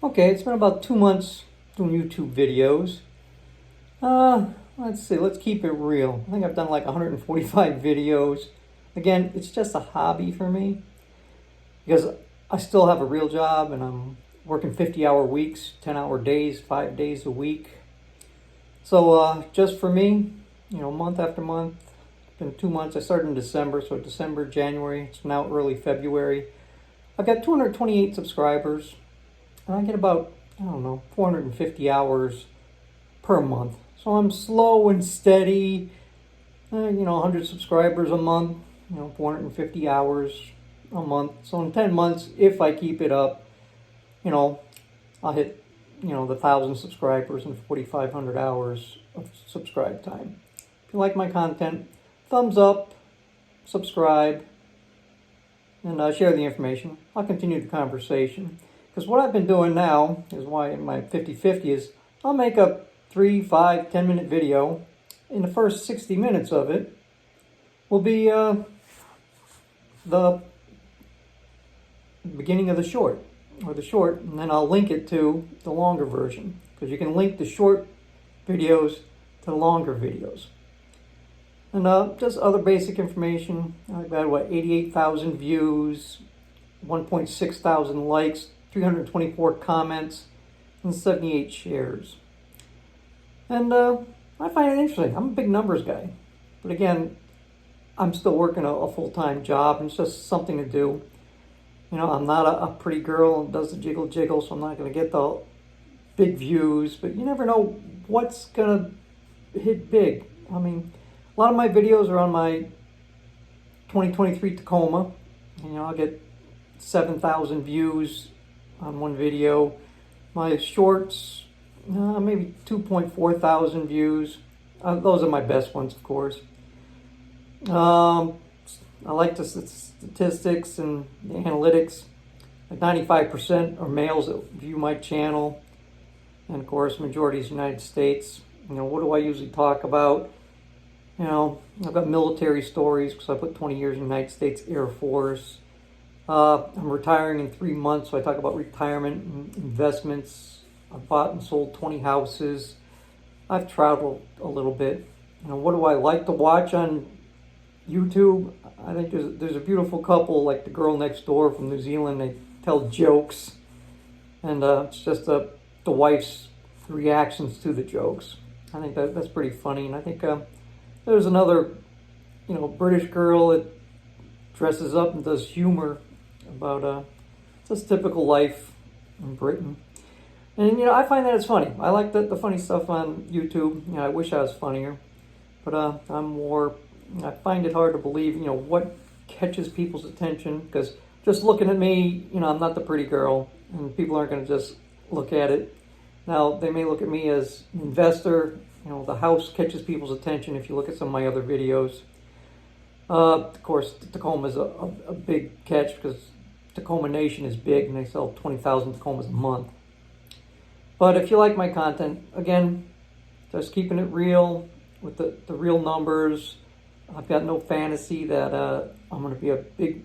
Okay, it's been about 2 months doing YouTube videos. Let's see, let's keep it real. I think I've done like 145 videos. Again, it's just a hobby for me because I still have a real job and I'm working 50-hour weeks, 10-hour days, 5 days a week. So just for me, month after month, it's been 2 months. I started in December, so December, January, it's now early February. I've got 228 subscribers. And I get about, 450 hours per month. So I'm slow and steady, 100 subscribers a month, 450 hours a month. So in 10 months, if I keep it up, I'll hit, the 1,000 subscribers and 4,500 hours of subscribe time. If you like my content, thumbs up, subscribe, and share the information. I'll continue the conversation. Because what I've been doing now is why my 50-50 is I'll make a 3, 5, 10-minute video. In the first 60 minutes of it will be the beginning of the short, and then I'll link it to the longer version. Because you can link the short videos to the longer videos. And just other basic information. I've got, 88,000 views, 1.6 thousand likes, 324 comments, and 78 shares. And I find it interesting. I'm a big numbers guy. But again, I'm still working a full-time job, and it's just something to do. I'm not a pretty girl that does the jiggle, so I'm not going to get the big views. But you never know what's going to hit big. I mean, a lot of my videos are on my 2023 Tacoma. I'll get 7,000 views on one video. My shorts, maybe 2.4 thousand views. Those are my best ones, of course. I like the statistics and the analytics. Like 95% are males that view my channel. And of course, majority is United States. What do I usually talk about? I've got military stories because I put 20 years in the United States Air Force. I'm retiring in 3 months, so I talk about retirement and investments. I've bought and sold 20 houses. I've traveled a little bit. What do I like to watch on YouTube? I think there's a beautiful couple, like the girl next door from New Zealand. They tell jokes, and it's just the wife's reactions to the jokes. I think that's pretty funny, and I think there's another, British girl that dresses up and does humor about just typical life in Britain. And, I find that it's funny. I like the funny stuff on YouTube. I wish I was funnier. But I find it hard to believe, what catches people's attention. Because just looking at me, I'm not the pretty girl. And people aren't going to just look at it. Now, they may look at me as an investor. The house catches people's attention if you look at some of my other videos. Of course, Tacoma is a big catch because Tacoma Nation is big and they sell 20,000 Tacomas a month. But if you like my content, again, just keeping it real with the real numbers. I've got no fantasy that I'm going to be a big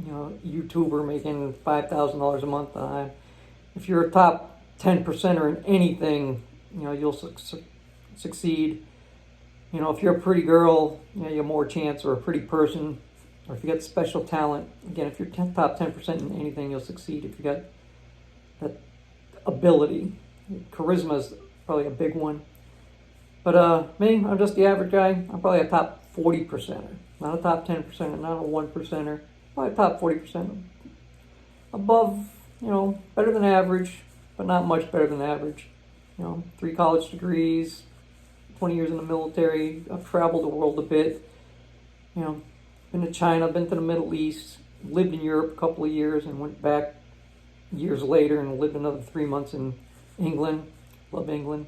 YouTuber making $5,000 a month. If you're a top 10%er in anything, you'll succeed. If you're a pretty girl, you have more chance, or a pretty person, or if you got special talent. Again, if you're top 10% in anything, you'll succeed if you got that ability. Charisma is probably a big one. But me, I'm just the average guy. I'm probably a top 40%er. Not a top 10%er, not a 1%er. Probably a top 40%er. Above, better than average, but not much better than average. 3 college degrees, 20 years in the military. I've traveled the world a bit. Been to China, been to the Middle East, lived in Europe a couple of years, and went back years later and lived another 3 months in England. Love England.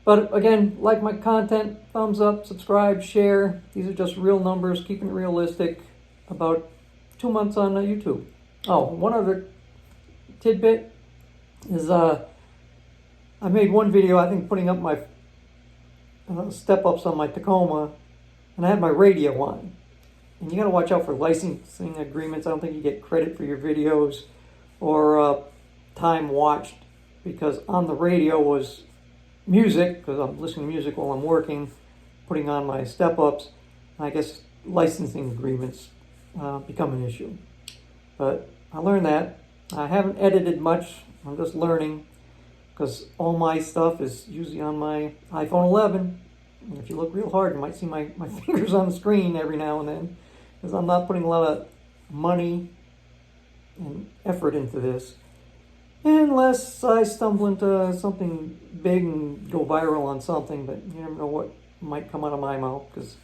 But again, like my content, thumbs up, subscribe, share. These are just real numbers, keeping it realistic. About 2 months on YouTube. Oh, one other tidbit is I made one video, I think, putting up my step-ups on my Tacoma, and I had my radio on. And you got to watch out for licensing agreements. I don't think you get credit for your videos, or time watched, because on the radio was music, because I'm listening to music while I'm working, putting on my step-ups. I guess licensing agreements become an issue. But I learned that. I haven't edited much. I'm just learning, because all my stuff is usually on my iPhone 11. And if you look real hard, you might see my fingers on the screen every now and then, because I'm not putting a lot of money and effort into this, unless I stumble into something big and go viral on something. But you never know what might come out of my mouth, because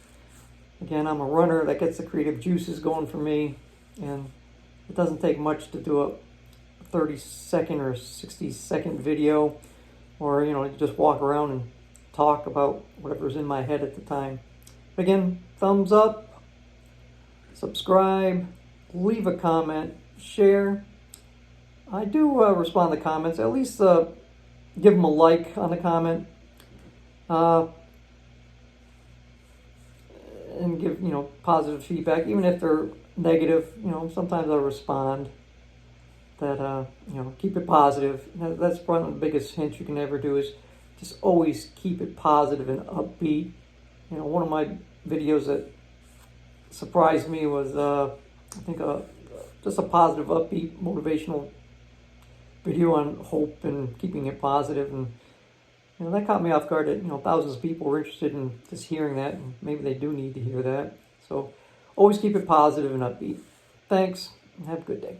again, I'm a runner. That gets the creative juices going for me, and it doesn't take much to do a 30-second or 60-second video, or just walk around and talk about whatever's in my head at the time. Again, thumbs up, subscribe, leave a comment, share. I do respond to comments. At least give them a like on the comment, and give positive feedback, even if they're negative. Sometimes I'll respond. That keep it positive. That's one of the biggest hints you can ever do, is just always keep it positive and upbeat. One of my videos that surprised me was I think just a positive, upbeat, motivational video on hope and keeping it positive, and that caught me off guard. That thousands of people were interested in just hearing that, and maybe they do need to hear that. So always keep it positive and upbeat. Thanks, and have a good day.